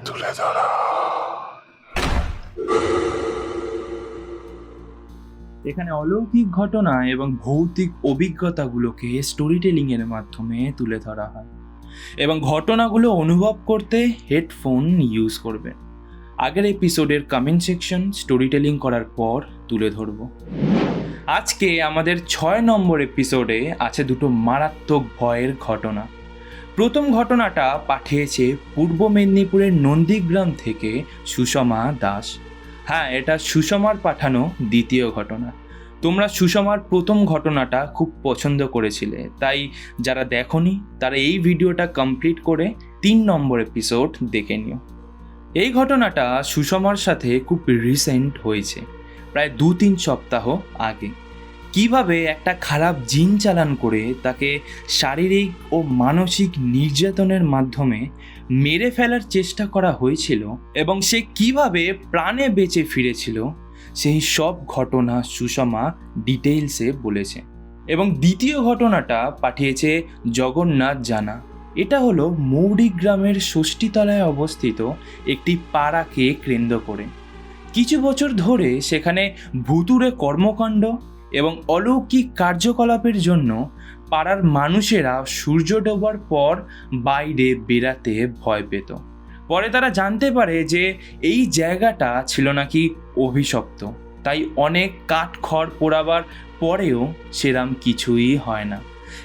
তুলে ধরা। এখানে অলৌকিক ঘটনা এবং ভৌতিক অভিজ্ঞতাগুলোকে স্টোরি টেলিং এর মাধ্যমে তুলে ধরা হয় এবং ঘটনাগুলো অনুভব করতে হেডফোন ইউজ করবেন। আগের এপিসোডের কমেন্ট সেকশন স্টোরি টেলিং করার পর তুলে ধরব। আজকে আমাদের 6 নম্বর এপিসোডে আছে দুটো মারাত্মক ভয়ের ঘটনা। প্রথম ঘটনাটা পাঠিয়েছে পূর্ব মেদিনীপুরের নন্দীগ্রাম থেকে সুষমা দাস। হ্যাঁ, এটা সুষমার পাঠানো দ্বিতীয় ঘটনা। তোমরা সুষমার প্রথম ঘটনাটা খুব পছন্দ করেছিলে, তাই যারা দেখোনি তারা এই ভিডিওটা কমপ্লিট করে 3 নম্বর এপিসোড দেখে নিও। এই ঘটনাটা সুষমার সাথে খুব রিসেন্ট হয়েছে, প্রায় 2-3 সপ্তাহ আগে। কিভাবে একটা খারাপ জিন চালান করে তাকে শারীরিক ও মানসিক নির্যাতনের মাধ্যমে মেরে ফেলার চেষ্টা করা হয়েছিল এবং সে কিভাবে প্রাণে বেঁচে ফিরেছিল, সেই সব ঘটনা সুষমা ডিটেইলসে বলেছে। এবং দ্বিতীয় ঘটনাটা পাঠিয়েছে জগন্নাথ জানা। এটা হলো মৌরিগ্রামের ষষ্ঠীতলায় অবস্থিত একটি পাড়াকে কেন্দ্র করে কিছু বছর ধরে সেখানে ভুতুড়ে কর্মকাণ্ড এবং অলৌকিক কার্যকলাপের জন্য পাড়ার মানুষেরা সূর্য ডোবার পর বাইরে বেরাতে ভয় পেত। পরে তারা জানতে পারে যে এই জায়গাটা ছিল নাকি অভিশপ্ত, তাই অনেক কাঠ খড় পোড়াবার পরেও সেরাম কিছুই হয় না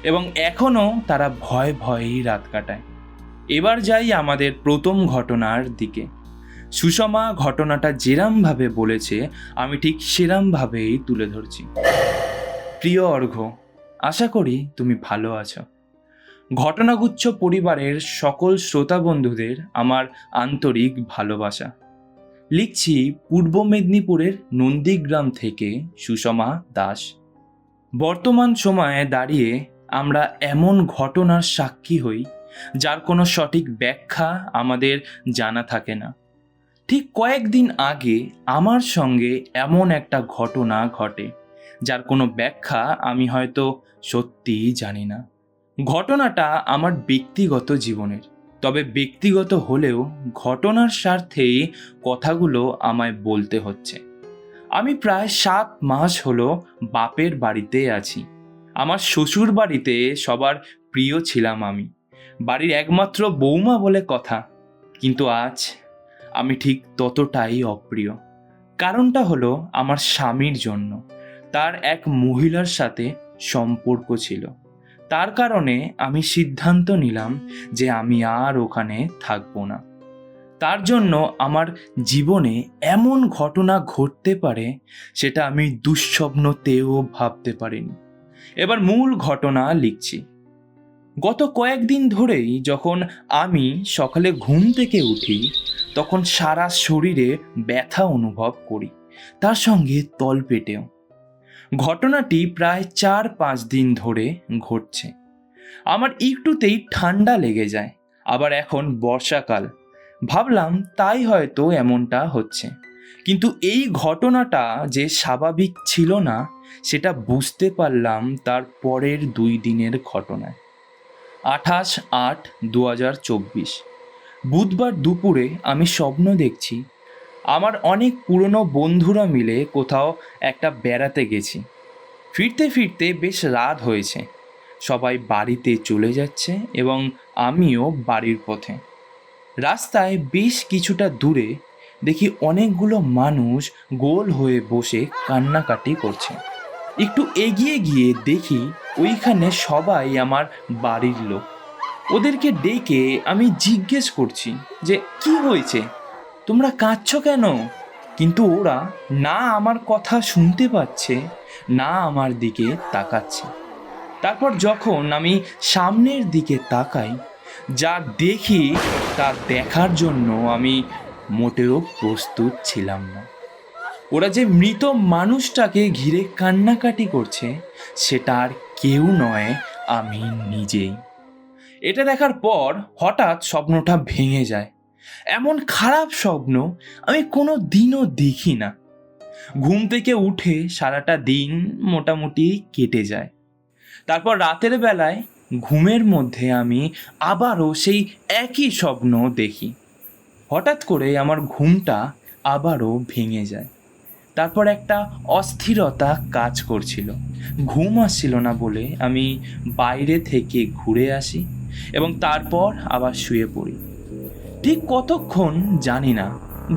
এবং এখনও তারা ভয়ে ভয়েই রাত কাটায়। এবার যাই আমাদের প্রথম ঘটনার দিকে। সুষমা ঘটনাটা যেরামভাবে বলেছে আমি ঠিক সেরামভাবেই তুলে ধরছি। প্রিয় অর্ঘ্য, আশা করি তুমি ভালো আছো। ঘটনাগুচ্ছ পরিবারের সকল শ্রোতা বন্ধুদের আমার আন্তরিক ভালোবাসা। লিখছি পূর্ব মেদিনীপুরের নন্দীগ্রাম থেকে সুষমা দাস। বর্তমান সময়ে দাঁড়িয়ে আমরা এমন ঘটনার সাক্ষী হই যার কোনো সঠিক ব্যাখ্যা আমাদের জানা থাকে না। ঠিক কয়েকদিন আগে আমার সঙ্গে এমন একটা ঘটনা ঘটে যার কোনো ব্যাখ্যা আমি হয়তো সত্যিই জানি না। ঘটনাটা আমার ব্যক্তিগত জীবনের, তবে ব্যক্তিগত হলেও ঘটনার স্বার্থেই কথাগুলো আমায় বলতে হচ্ছে। আমি প্রায় 7 মাস হলো বাপের বাড়িতে আছি। আমার শ্বশুর বাড়িতে সবার প্রিয় ছিলাম আমি, বাড়ির একমাত্র বৌমা বলে কথা। কিন্তু আজ আমি ঠিক ততটাই অপ্রিয়। কারণটা হলো আমার স্বামীর জন্য। তার এক মহিলার সাথে সম্পর্ক ছিল, তার কারণে আমি সিদ্ধান্ত নিলাম যে আমি আর ওখানে থাকবো না। তার জন্য আমার জীবনে এমন ঘটনা ঘটতে পারে সেটা আমি দুঃস্বপ্নতেও ভাবতে পারিনি। এবার মূল ঘটনা লিখছি। গত কয়েকদিন ধরেই যখন আমি সকালে ঘুম থেকে উঠি তখন সারা শরীরে ব্যথা অনুভব করি, তার সঙ্গে তলপেটেও। ঘটনাটি প্রায় 4-5 দিন ধরে ঘটছে। আমার একটুতেই ঠান্ডা লেগে যায়, আবার এখন বর্ষাকাল, ভাবলাম তাই হয়তো এমনটা হচ্ছে। কিন্তু এই ঘটনাটা যে স্বাভাবিক ছিল না সেটা বুঝতে পারলাম তার পরের 2 দিনের ঘটনায়। 28/8/2024 বুধবার দুপুরে আমি স্বপ্ন দেখছি আমার অনেক পুরনো বন্ধুরা মিলে কোথাও একটা বেড়াতে গেছি। ফিরতে ফিরতে বেশ রাত হয়েছে, সবাই বাড়িতে চলে যাচ্ছে এবং আমিও বাড়ির পথে। রাস্তায় বেশ কিছুটা দূরে দেখি অনেকগুলো মানুষ গোল হয়ে বসে কান্নাকাটি করছে। একটু এগিয়ে গিয়ে দেখি ওইখানে সবাই আমার বাড়ির লোক। ওদেরকে ডেকে আমি জিজ্ঞেস করছি যে কি হয়েছে, তোমরা কাঁদছো কেন? কিন্তু ওরা না আমার কথা শুনতে পাচ্ছে না আমার দিকে তাকাচ্ছে। তারপর যখন আমি সামনের দিকে তাকাই, যা দেখি তা দেখার জন্য আমি মোটেও প্রস্তুত ছিলাম না। ওরা যে মৃত মানুষটাকে ঘিরে কান্নাকাটি করছে সেটা আর কেউ নয়, আমি নিজেই। এটা দেখার পর হঠাৎ স্বপ্নটা ভেঙে যায়। এমন খারাপ স্বপ্ন আমি কোনো দিনও দেখি না। ঘুম থেকে উঠে সারাটা দিন মোটামুটি কেটে যায়। তারপর রাতের বেলায় ঘুমের মধ্যে আমি আবারও সেই একই স্বপ্ন দেখি। হঠাৎ করে আমার ঘুমটা আবারও ভেঙে যায়। তারপর একটা অস্থিরতা কাজ করছিল। ঘুম আসছিল না বলে আমি বাইরে থেকে ঘুরে আসি এবং তারপর আবার শুয়ে পড়ি। ঠিক কতক্ষণ জানি না,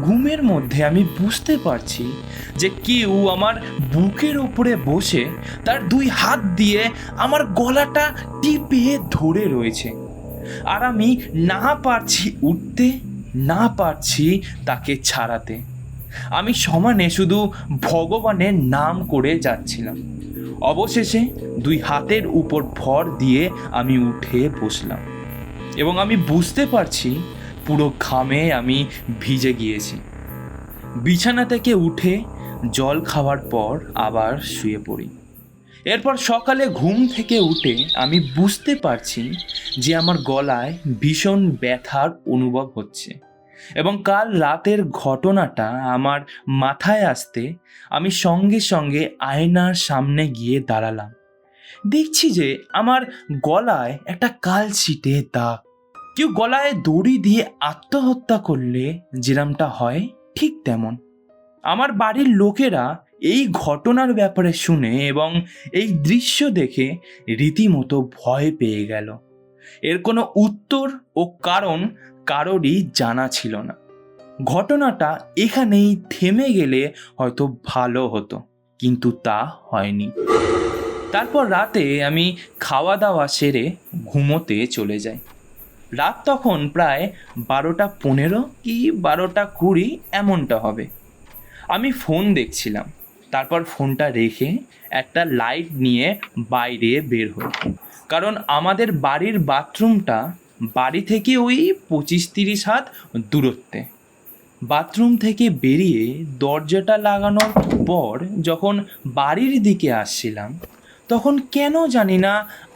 ঘুমের মধ্যে আমি বুঝতে পারছি যে কেউ আমার বুকের ওপরে বসে তার 2 হাত দিয়ে আমার গলাটা টিপে ধরে রয়েছে, আর আমি না পারছি উঠতে, না পারছি তাকে ছাড়াতে। আমি সমানে শুধু ভগবানের নাম করে যাচ্ছিলাম। অবশেষে 2 হাতের উপর ভর দিয়ে আমি উঠে বসলাম এবং আমি বুঝতে পারছি পুরো ঘামে আমি ভিজে গিয়েছি। বিছানা থেকে উঠে জল খাওয়ার পর আবার শুয়ে পড়ি। এরপর সকালে ঘুম থেকে উঠে আমি বুঝতে পারছি যে আমার গলায় ভীষণ ব্যথার অনুভব হচ্ছে এবং কাল রাতের ঘটনাটা আমার মাথায় আসতে আমি সঙ্গে সঙ্গে আয়নার সামনে গিয়ে দাঁড়ালাম। দেখছি যে আমার গলায় একটা কালছিটে দাগ। কেউ গলায় দড়ি দিয়ে আত্মহত্যা করলে যেরমটা হয় ঠিক তেমন। আমার বাড়ির লোকেরা এই ঘটনার ব্যাপারে শুনে এবং এই দৃশ্য দেখে রীতিমতো ভয় পেয়ে গেল। এর কোনো উত্তর ও কারণ কারোরই জানা ছিল না। ঘটনাটা এখানেই থেমে গেলে হয়তো ভালো হতো, কিন্তু তা হয়নি। তারপর রাতে আমি খাওয়া দাওয়া সেরে ঘুমোতে চলে যাই। রাত তখন প্রায় 12:15 কি 12:20 এমনটা হবে। আমি ফোন দেখছিলাম। তারপর ফোনটা রেখে একটা লাইট নিয়ে বাইরে বের হই, কারণ আমাদের বাড়ির বাথরুমটা বাড়ি থেকে ওই 25-30 হাত দূরত্বে। বাথরুম থেকে বেরিয়ে দরজাটা লাগানোর পর যখন বাড়ির দিকে আসছিলাম, তখন কেন জানি না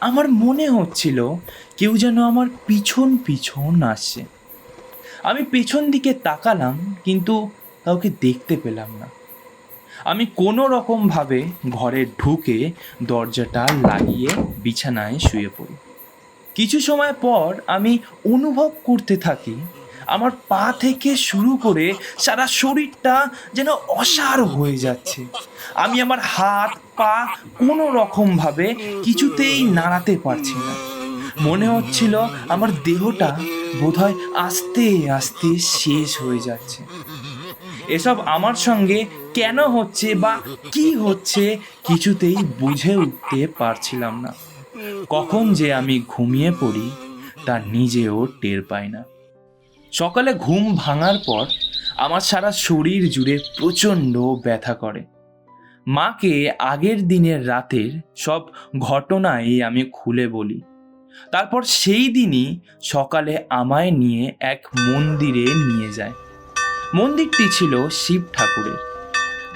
আমার মনে হচ্ছিল কেউ যেন আমার পিছন পিছন আসছে। আমি পেছন দিকে তাকালাম, কিন্তু কাউকে দেখতে পেলাম না। আমি কোনো রকমভাবে ঘরে ঢুকে দরজাটা লাগিয়ে বিছানায় শুয়ে পড়ি। কিছু সময় পর আমি অনুভব করতে থাকি আমার পা থেকে শুরু করে সারা শরীরটা যেন অসাড় হয়ে যাচ্ছে। আমি আমার হাত পা কোনো রকমভাবে কিছুতেই নাড়াতে পারছি না। মনে হচ্ছিল আমার দেহটা বোধহয় আস্তে আস্তে শেষ হয়ে যাচ্ছে। এসব আমার সঙ্গে কেন হচ্ছে বা কি হচ্ছে কিছুতেই বুঝে উঠতে পারছিলাম না। কখন যে আমি ঘুমিয়ে পড়ি তা নিজেও টের পাই না। সকালে ঘুম ভাঙার পর আমার সারা শরীর জুড়ে প্রচণ্ড ব্যথা করে। মাকে আগের দিনের রাতের সব ঘটনাই আমি খুলে বলি। তারপর সেই দিনই সকালে আমায় নিয়ে এক মন্দিরে নিয়ে যায়। মন্দিরটি ছিল শিব ঠাকুরের।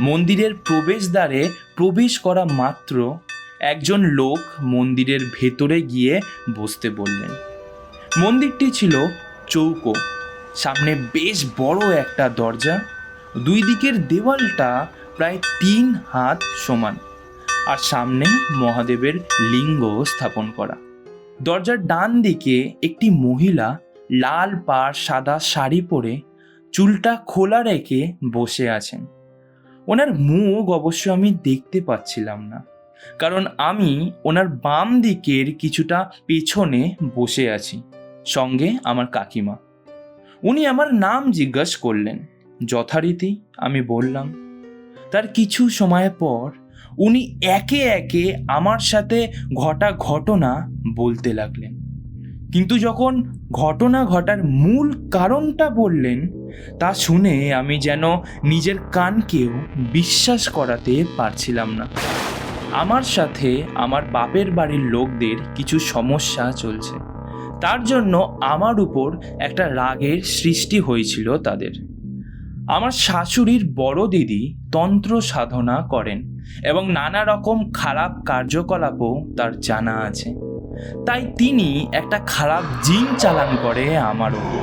মন্দিরের প্রবেশদ্বারে প্রবেশ করা মাত্র একজন লোক মন্দিরের ভেতরে গিয়ে বসতে বললেন। মন্দিরটি ছিল চৌকো, সামনে বেশ বড় একটা দরজা, 2 দিকের দেওয়ালটা প্রায় 3 হাত সমান, আর সামনে মহাদেবের লিঙ্গ স্থাপন করা। দরজার ডান দিকে একটি মহিলা লাল পাড় সাদা শাড়ি পরে চুলটা খোলা রেখে বসে আছেন। ওনার মুখ অবশ্য আমি দেখতে পাচ্ছিলাম না, কারণ আমি ওনার বাম দিকের কিছুটা পেছনে বসে আছি, সঙ্গে আমার কাকিমা। উনি আমার নাম জিজ্ঞাসা করলেন। যথারীতি আমি বললাম। তার কিছু সময় পর উনি একে একে আমার সাথে ঘটা ঘটনা বলতে লাগলেন, কিন্তু যখন ঘটনা ঘটার মূল কারণটা বললেন তা শুনে আমি যেন নিজের কানকেও বিশ্বাস করাতে পারছিলাম না। আমার সাথে আমার বাপের বাড়ির লোকদের কিছু সমস্যা চলছে, তার জন্য আমার উপর একটা রাগের সৃষ্টি হয়েছিল তাদের। আমার শাশুড়ির বড় দিদি তন্ত্র সাধনা করেন এবং নানা রকম খারাপ কার্যকলাপও তার জানা আছে, তাই তিনি একটা খারাপ জিন চালান করে আমার উপর।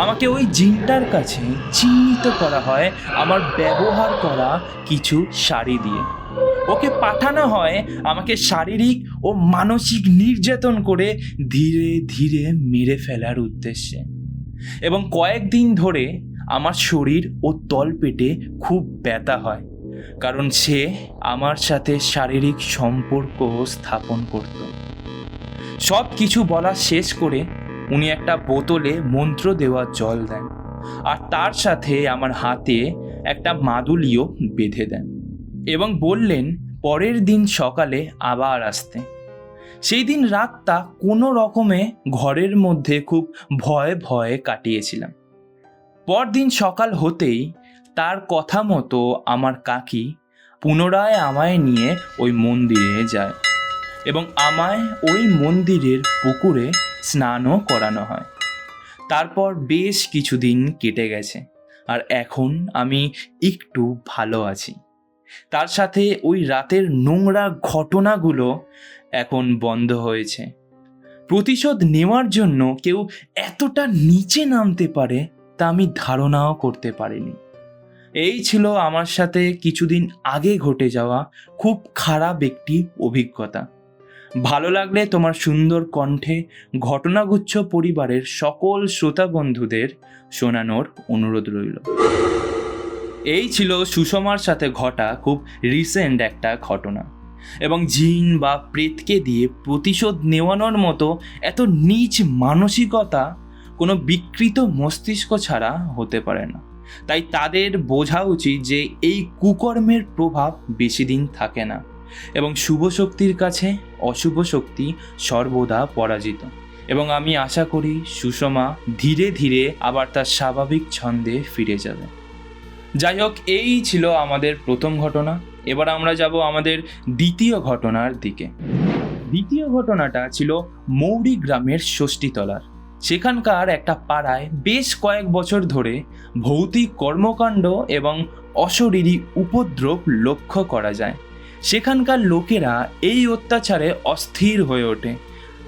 আমাকে ওই জিনটার কাছে চিহ্নিত করা হয় আমার ব্যবহার করা কিছু শাড়ি দিয়ে। ওকে পাঠানো হয় আমাকে শারীরিক ও মানসিক নির্যাতন করে ধীরে ধীরে মেরে ফেলার উদ্দেশ্যে। এবং কয়েকদিন ধরে আমার শরীর ও তলপেটে খুব ব্যথা হয়, কারণ সে আমার সাথে শারীরিক সম্পর্ক স্থাপন করত। সব কিছু বলা শেষ করে উনি একটা বোতলে মন্ত্র দেওয়া জল দেন, আর তার সাথে আমার হাতে একটা মাদুলিও বেঁধে দেন এবং বললেন পরের দিন সকালে আবার আসতে। সেই দিন রাতটা কোনো রকমে ঘরের মধ্যে খুব ভয়ে ভয়ে কাটিয়েছিলাম। পরদিন সকাল হতেই তার কথা মতো আমার কাকি পুনরায় আমায় নিয়ে ওই মন্দিরে যায় এবং আমায় ওই মন্দিরের পুকুরে স্নানও করানো হয়। তারপর বেশ কিছুদিন কেটে গেছে, আর এখন আমি একটু ভালো আছি। তার সাথে ওই রাতের নোংরা ঘটনাগুলো এখন বন্ধ হয়েছে। প্রতিশোধ নেওয়ার জন্য কেউ এতটা নিচে নামতে পারে তা আমি ধারণাও করতে পারিনি। এই ছিল আমার সাথে কিছুদিন আগে ঘটে যাওয়া খুব খারাপ একটি অভিজ্ঞতা। ভালো লাগলে তোমার সুন্দর কণ্ঠে ঘটনাগুচ্ছ পরিবারের সকল শ্রোতা বন্ধুদের শোনানোর অনুরোধ রইল। এই ছিল সুষমার সাথে ঘটা খুব রিসেন্ট একটা ঘটনা, এবং জিন বা প্রেতকে দিয়ে প্রতিশোধ নেওয়ানোর মতো এত নীচ মানসিকতা কোনো বিকৃত মস্তিষ্ক ছাড়া হতে পারে না। তাই তাদের বোঝা উচিত যে এই কুকর্মের প্রভাব বেশি দিন থাকে না, এবং শুভ শক্তির কাছে অশুভ শক্তি সর্বদা পরাজিত। এবং আমি আশা করি সুষমা ধীরে ধীরে আবার তার স্বাভাবিক ছন্দে ফিরে যাবে। যাই হোক, এই ছিল আমাদের প্রথম ঘটনা। এবার আমরা যাব আমাদের দ্বিতীয় ঘটনার দিকে। দ্বিতীয় ঘটনাটা ছিল মৌরি গ্রামের ষষ্ঠীতলার। সেখানকার একটা পাড়ায় বেশ কয়েক বছর ধরে ভৌতিক কর্মকাণ্ড এবং অশরীরী উপদ্রব লক্ষ্য করা যায়। সেখানকার লোকেরা এই অত্যাচারে অস্থির হয়ে ওঠে,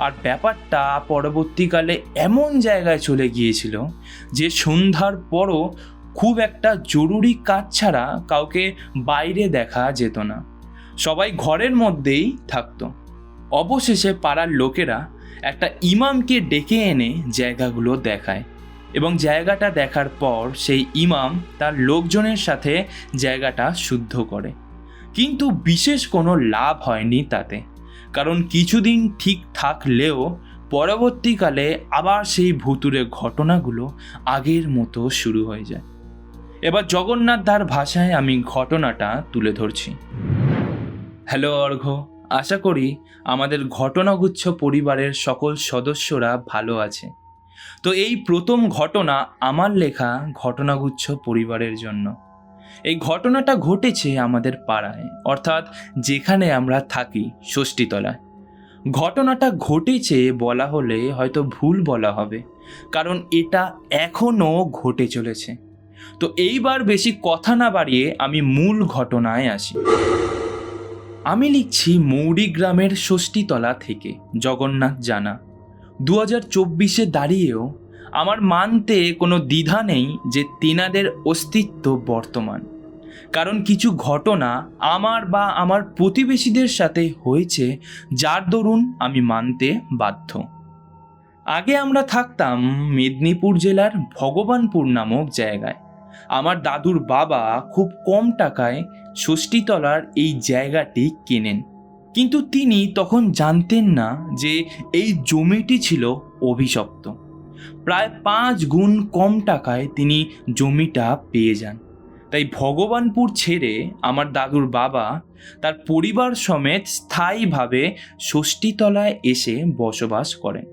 আর ব্যাপারটা পরবর্তীকালে এমন জায়গায় চলে গিয়েছিল যে সন্ধ্যার পরও খুব একটা জরুরি কাজ ছাড়া কাউকে বাইরে দেখা যেত না। সবাই ঘরের মধ্যেই থাকতো। অবশেষে পাড়ার লোকেরা একটা ইমামকে ডেকে এনে জায়গাগুলো দেখায়, এবং জায়গাটা দেখার পর সেই ইমাম তার লোকজনের সাথে জায়গাটা শুদ্ধ করে। কিন্তু বিশেষ কোনো লাভ হয়নি তাতে, কারণ কিছুদিন ঠিক থাকলেও পরবর্তীকালে আবার সেই ভুতুরে ঘটনাগুলো আগের মতো শুরু হয়ে যায়। এবার জগন্নাথ দার ভাষায় আমি ঘটনাটা তুলে ধরছি। হ্যালো অর্ঘ্য, আশা করি আমাদের ঘটনাগুচ্ছ পরিবারের সকল সদস্যরা ভালো আছে। তো এই প্রথম ঘটনা আমার লেখা ঘটনাগুচ্ছ পরিবারের জন্য। এই ঘটনাটা ঘটেছে আমাদের পাড়ায়, অর্থাৎ যেখানে আমরা থাকি, ষষ্ঠীতলায়। ঘটনাটা ঘটেছে বলা হলে হয়তো ভুল বলা হবে, কারণ এটা এখনও ঘটে চলেছে। তো এইবার বেশি কথা না বাড়িয়ে আমি মূল ঘটনায় আসি। আমি লিখছি মৌরি গ্রামের ষষ্ঠীতলা থেকে জগন্নাথ জানা। 2024-এ দাঁড়িয়েও আমার মানতে কোনো দ্বিধা নেই যে তেনাদের অস্তিত্ব বর্তমান, কারণ কিছু ঘটনা আমার বা আমার প্রতিবেশীদের সাথে হয়েছে যার দরুন আমি মানতে বাধ্য। আগে আমরা থাকতাম মেদিনীপুর জেলার ভগবানপুর নামক জায়গায়। আমার দাদুর বাবা খুব কম টাকায় ষষ্ঠীতলার এই জায়গাটি কেনেন, কিন্তু তিনি তখন জানতেন না যে এই জমিটি ছিল অভিশপ্ত। প্রায় 5 গুণ কম টাকায় তিনি জমিটা পেয়ে যান। তাই ভগবানপুর ছেড়ে আমার দাদুর বাবা তার পরিবার সমেত স্থায়ীভাবে ষষ্ঠীতলায় এসে বসবাস করেন।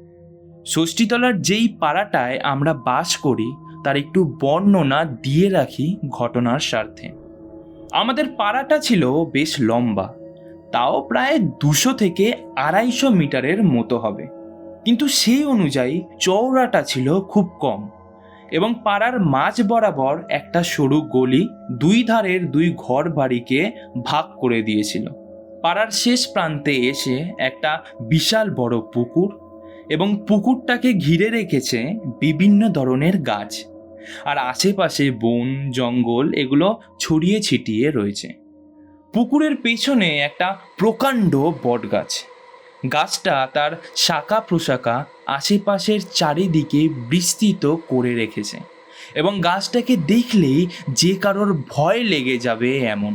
ষষ্ঠীতলার যেই পাড়াটায় আমরা বাস করি তার একটু বর্ণনা দিয়ে রাখি ঘটনার স্বার্থে। আমাদের পাড়াটা ছিল বেশ লম্বা, তাও প্রায় 200 থেকে 250 মিটারের মতো হবে, কিন্তু সেই অনুযায়ী চওড়াটা ছিল খুব কম, এবং পাড়ার মাঝ বরাবর একটা সরু গলি 2 ধারের 2 ঘর বাড়িকে ভাগ করে দিয়েছিল। পাড়ার শেষ প্রান্তে এসে একটা বিশাল বড় পুকুর, এবং পুকুরটাকে ঘিরে রেখেছে বিভিন্ন ধরনের গাছ, আর আশেপাশে বন জঙ্গল এগুলো ছড়িয়ে ছিটিয়ে রয়েছে। পুকুরের পেছনে একটা প্রকাণ্ড বটগাছ, গাছটা তার শাখা প্রশাখা আশেপাশের চারিদিকে বিস্তৃত করে রেখেছে এবং গাছটাকে দেখলেই যে কারোর ভয় লেগে যাবে এমন।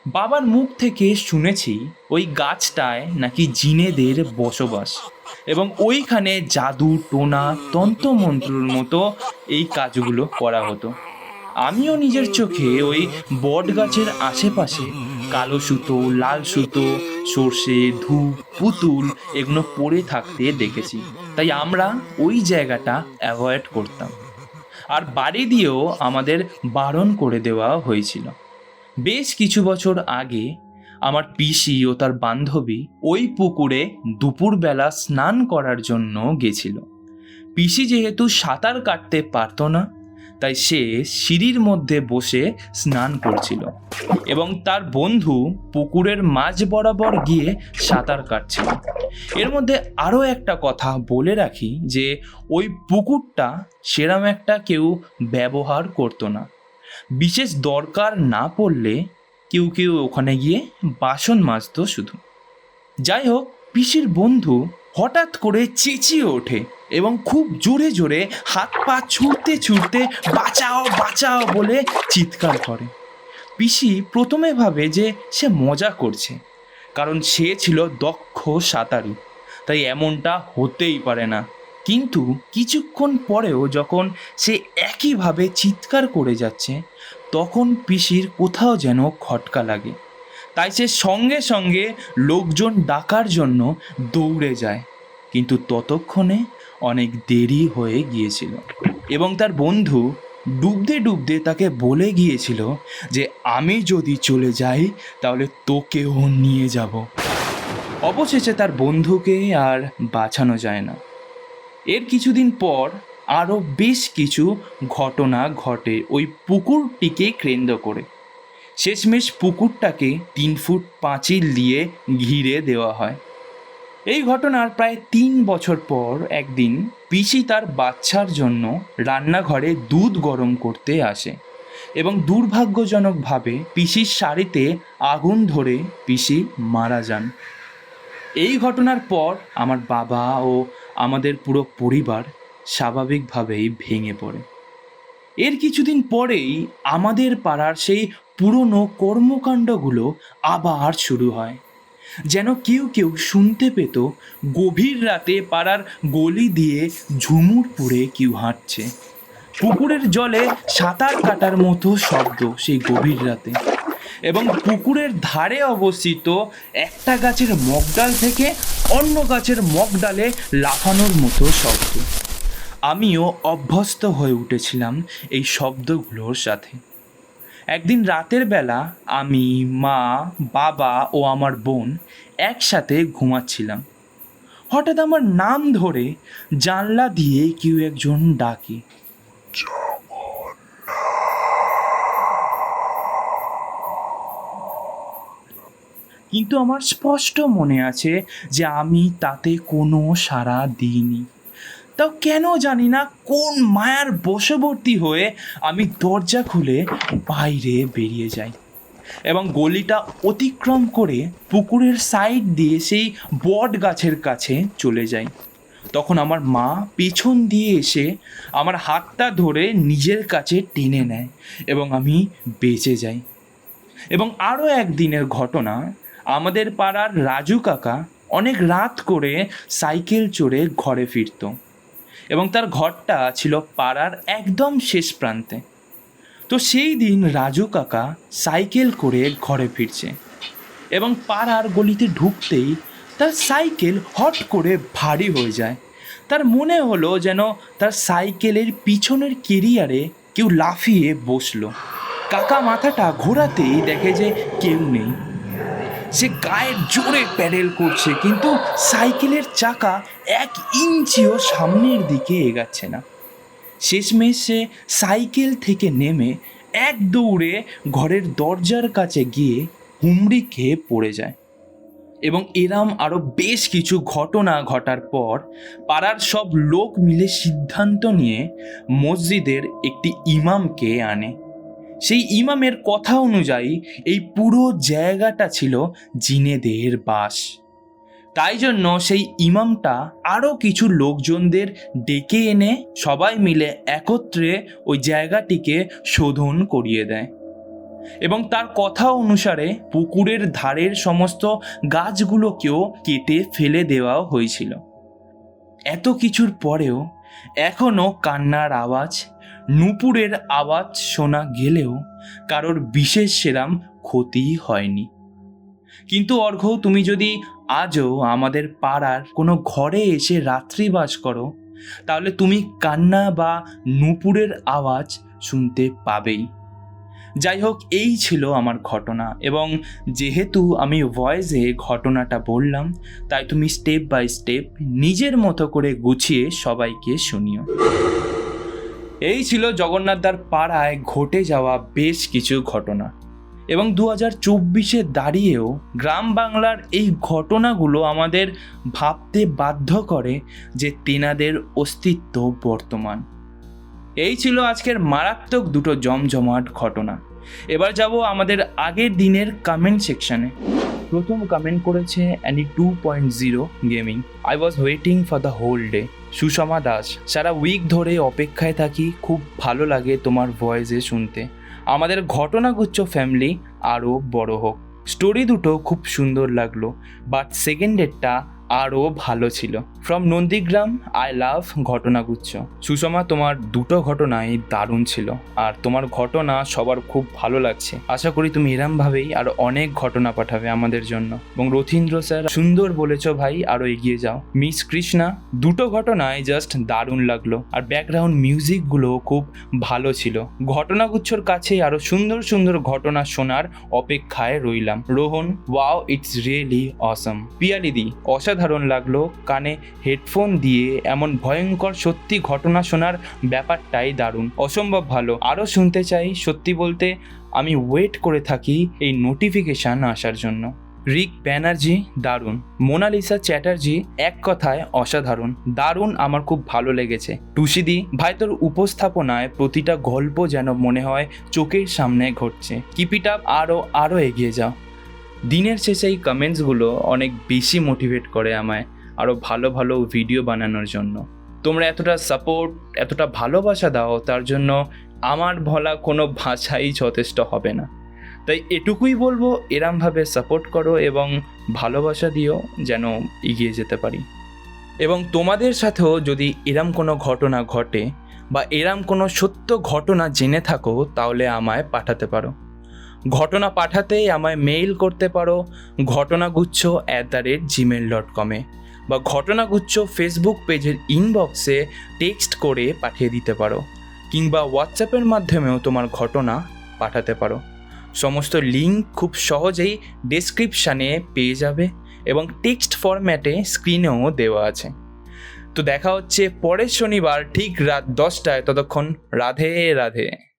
বাবার মুখ থেকে শুনেছি ওই গাছটায় নাকি জিনেদের বসবাস এবং ওইখানে জাদু টোনা তন্ত্রমন্ত্রর মতো এই কাজগুলো করা হতো। আমিও নিজের চোখে ওই বট গাছের আশেপাশে কালো সুতো, লাল সুতো, সর্ষে, ধূপ, পুতুল এগুলো পড়ে থাকতে দেখেছি। তাই আমরা ওই জায়গাটা অ্যাভয়েড করতাম, আর বাড়ি দিয়েও আমাদের বারণ করে দেওয়া হয়েছিল। বেশ কিছু বছর আগে আমার পিসি ও তার বান্ধবী ওই পুকুরে দুপুরবেলা স্নান করার জন্য গেছিল। পিসি যেহেতু সাঁতার কাটতে পারতো না, তাই সে সিঁড়ির মধ্যে বসে স্নান করছিল এবং তার বন্ধু পুকুরের মাঝ বরাবর গিয়ে সাঁতার কাটছিল। এর মধ্যে আরও একটা কথা বলে রাখি যে ওই পুকুরটা সেরম একটা কেউ ব্যবহার করতো না। বিশেষ দরকার না পড়লে কেউ কেউ ওখানে গিয়ে বাসন মাজতো শুধু। যাই হোক, পিসির বন্ধু হঠাৎ করে চেঁচিয়ে ওঠে এবং খুব জোরে জোরে হাত পা ছুটতে ছুটতে বাঁচাও বাঁচাও বলে চিৎকার করে। পিসি প্রথমে ভাবে যে সে মজা করছে, কারণ সে ছিল দক্ষ সাঁতারু, তাই এমনটা হতেই পারে না। কিন্তু কিছুক্ষণ পরেও যখন সে একইভাবে চিৎকার করে যাচ্ছে, তখন পিসির কোথাও যেন খটকা লাগে। তাই সে সঙ্গে সঙ্গে লোকজন ডাকার জন্য দৌড়ে যায়, কিন্তু ততক্ষণে অনেক দেরি হয়ে গিয়েছিল এবং তার বন্ধু ডুবতে ডুবতে তাকে বলে গিয়েছিল যে আমি যদি চলে যাই তাহলে তোকেও নিয়ে যাব। অবশেষে তার বন্ধুকে আর বাঁচানো যায় না। এর কিছুদিন পর আরও বেশ কিছু ঘটনা ঘটে ওই পুকুরটিকে কেন্দ্র করে। শেষমেশ পুকুরটাকে 3 ফুট পাঁচিল দিয়ে ঘিরে দেওয়া হয়। এই ঘটনার প্রায় 3 বছর পর একদিন পিসি তার বাচ্চার জন্য রান্নাঘরে দুধ গরম করতে আসে এবং দুর্ভাগ্যজনকভাবে পিসির শাড়িতে আগুন ধরে পিসি মারা যান। এই ঘটনার পর আমার বাবা ও আমাদের পুরো পরিবার স্বাভাবিকভাবেই ভেঙে পড়ে। এর কিছুদিন পরেই আমাদের পাড়ার সেই পুরনো কর্মকাণ্ডগুলো আবার শুরু হয়। যেন কেউ কেউ শুনতে পেত গভীর রাতে পাড়ার গলি দিয়ে ঝুমুর পড়ে কেউ হাঁটছে। পুকুরের জলে সাঁতার কাটার মতো শব্দ সেই গভীর রাতে, এবং পুকুরের ধারে অবস্থিত একটা গাছের মগডাল থেকে অন্য গাছের মগডালে লাফানোর মতো শব্দ। আমিও অভ্যস্ত হয়ে উঠেছিলাম এই শব্দগুলোর সাথে। একদিন রাতের বেলা আমি, মা, বাবা ও আমার বোন একসাথে ঘুমাচ্ছিলাম। হঠাৎ আমার নাম ধরে জানলা দিয়ে কেউ একজন ডাকে। কিন্তু আমার স্পষ্ট মনে আছে যে আমি তাতে কোনো সাড়া দিইনি। তাও কেন জানি না কোন মায়ার বশবর্তী হয়ে আমি দরজা খুলে বাইরে বেরিয়ে যাই এবং গলিটা অতিক্রম করে পুকুরের সাইড দিয়ে সেই বট গাছের কাছে চলে যাই। তখন আমার মা পেছন দিয়ে এসে আমার হাতটা ধরে নিজের কাছে টেনে নেয় এবং আমি বেঁচে যাই। এবং আরও একদিনের ঘটনা, আমাদের পাড়ার রাজু কাকা অনেক রাত করে সাইকেল চড়ে ঘরে ফিরত এবং তার ঘরটা ছিল পাড়ার একদম শেষ প্রান্তে। তো সেই দিন রাজু কাকা সাইকেল করে ঘরে ফিরছে এবং পাড়ার গলিতে ঢুকতেই তার সাইকেল হট করে ভারী হয়ে যায়। তার মনে হলো যেন তার সাইকেলের পিছনের কেরিয়ারে কেউ লাফিয়ে বসলো। কাকা মাথাটা ঘোরাতেই দেখে যে কেউ নেই। সে গায়ের জোরে প্যাডেল করছে, কিন্তু সাইকেলের চাকা 1 ইঞ্চিও সামনের দিকে এগাচ্ছে না। শেষমেশ সে সাইকেল থেকে নেমে এক দৌড়ে ঘরের দরজার কাছে গিয়ে হুমড়ি খেয়ে পড়ে যায়। এবং এরম আরও বেশ কিছু ঘটনা ঘটার পর পাড়ার সব লোক মিলে সিদ্ধান্ত নিয়ে মসজিদের একটি ইমামকে আনে। সেই ইমামের কথা অনুযায়ী এই পুরো জায়গাটা ছিল জিনেদের বাস। তাই জন্য সেই ইমামটা আরও কিছু লোকজনদের ডেকে এনে সবাই মিলে একত্রে ওই জায়গাটিকে শোধন করিয়ে দেয় এবং তার কথা অনুসারে পুকুরের ধারের সমস্ত গাছগুলোকেও কেটে ফেলে দেওয়া হয়েছিল। এত কিছুর পরেও এখনও কান্নার আওয়াজ, নূপুরের আওয়াজ শোনা গেলেও কারোর বিশেষ সেরাম ক্ষতি হয়নি। কিন্তু অর্ঘ্য, তুমি যদি আজও আমাদের পাড়ার কোনো ঘরে এসে রাত্রিবাস করো তাহলে তুমি কান্না বা নূপুরের আওয়াজ শুনতে পাবেই। যাই হোক, এই ছিল আমার ঘটনা এবং যেহেতু আমি ভয়েসে ঘটনাটা বললাম তাই তুমি স্টেপ বাই স্টেপ নিজের মতো করে গুছিয়ে সবাইকে শুনিও। এই ছিল জগন্নাথদার পাড়ায় ঘটে যাওয়া বেশ কিছু ঘটনা এবং 2024-এ দাঁড়িয়েও গ্রাম বাংলার এই ঘটনাগুলো আমাদের ভাবতে বাধ্য করে যে তেনাদের অস্তিত্ব বর্তমান। এই ছিল আজকের মারাত্মক দুটো জমজমাট ঘটনা। এবার যাব আমাদের আগের দিনের কমেন্ট সেকশনে। প্রথম কমেন্ট করেছে Annie 2.0 gaming. I was waiting for the whole day. Sushma Das, সারা উইক ধরে অপেক্ষায় থাকি, খুব ভালো লাগে তোমার ভয়েসে শুনতে। আমাদের ঘটনাগুচ্ছ ফ্যামিলি আরও বড় হোক। স্টোরি দুটো খুব সুন্দর লাগলো, বাট সেকেন্ডেরটা আরও ভালো ছিল। ফ্রম নন্দীগ্রাম, আই লাভ ঘটনাগুচ্ছ। সুষমা, তোমার দুটো ঘটনাই দারুণ ছিল আর তোমার ঘটনা সবার খুব ভালো লাগছে। আশা করি তুমি এরমভাবেই আরও অনেক ঘটনা পাঠাবে আমাদের জন্য। এবং রথীন্দ্র স্যার, সুন্দর বলেছ ভাই, আরও এগিয়ে যাও। মিস কৃষ্ণা, দুটো ঘটনায় জাস্ট দারুণ লাগলো আর ব্যাকগ্রাউন্ড মিউজিকগুলো খুব ভালো ছিল। ঘটনাগুচ্ছর কাছে আরও সুন্দর সুন্দর ঘটনা শোনার অপেক্ষায় রইলাম। রোহন, ওয়াও, ইটস রিয়েলি অসম। পিয়ালিদি, অসাধারণ লাগলো, কানে হেডফোন দিয়ে এমন ভয়ঙ্কর সত্যি ঘটনা শোনার ব্যাপারটাই দারুণ, অসম্ভব ভালো, আরও শুনতে চাই। সত্যি বলতে আমি ওয়েট করে থাকি এই নোটিফিকেশান আসার জন্য। রিক ব্যানার্জি, দারুণ। মোনালিসা চ্যাটার্জি, এক কথায় অসাধারণ, দারুণ, আমার খুব ভালো লেগেছে। টুসিদি, ভাই তোর উপস্থাপনায় প্রতিটা গল্প যেন মনে হয় চোখের সামনে ঘটছে। কিপ ইট আপ, আরও এগিয়ে যাও। দিনের শেষে এই কমেন্টসগুলো অনেক বেশি মোটিভেট করে আমায় আরও ভালো ভালো ভিডিও বানানোর জন্য। তোমরা এতটা সাপোর্ট, এতটা ভালোবাসা দাও, তার জন্য আমার বলা কোনো ভাষাই যথেষ্ট হবে না। তাই এটুকুই বলবো, এরমভাবে সাপোর্ট করো এবং ভালোবাসা দিও যেন এগিয়ে যেতে পারি। এবং তোমাদের সাথেও যদি এরম কোনো ঘটনা ঘটে বা এরম কোনো সত্য ঘটনা জেনে থাকো তাহলে আমায় পাঠাতে পারো। ঘটনা পাঠাতেই আমায় মেইল করতে পারো ঘটনাগুচ্ছ@gmail.com বা ঘটনাগুচ্ছ ফেসবুক পেজের ইনবক্সে টেক্সট করে পাঠিয়ে দিতে পারো, কিংবা হোয়াটসঅ্যাপের মাধ্যমেও তোমার ঘটনা পাঠাতে পারো। সমস্ত লিঙ্ক খুব সহজেই ডেসক্রিপশানে পেয়ে যাবে এবং টেক্সট ফরম্যাটে স্ক্রিনেও দেওয়া আছে। তো দেখা হচ্ছে পরের শনিবার ঠিক রাত 10টায়। ততক্ষণ রাধে রাধে।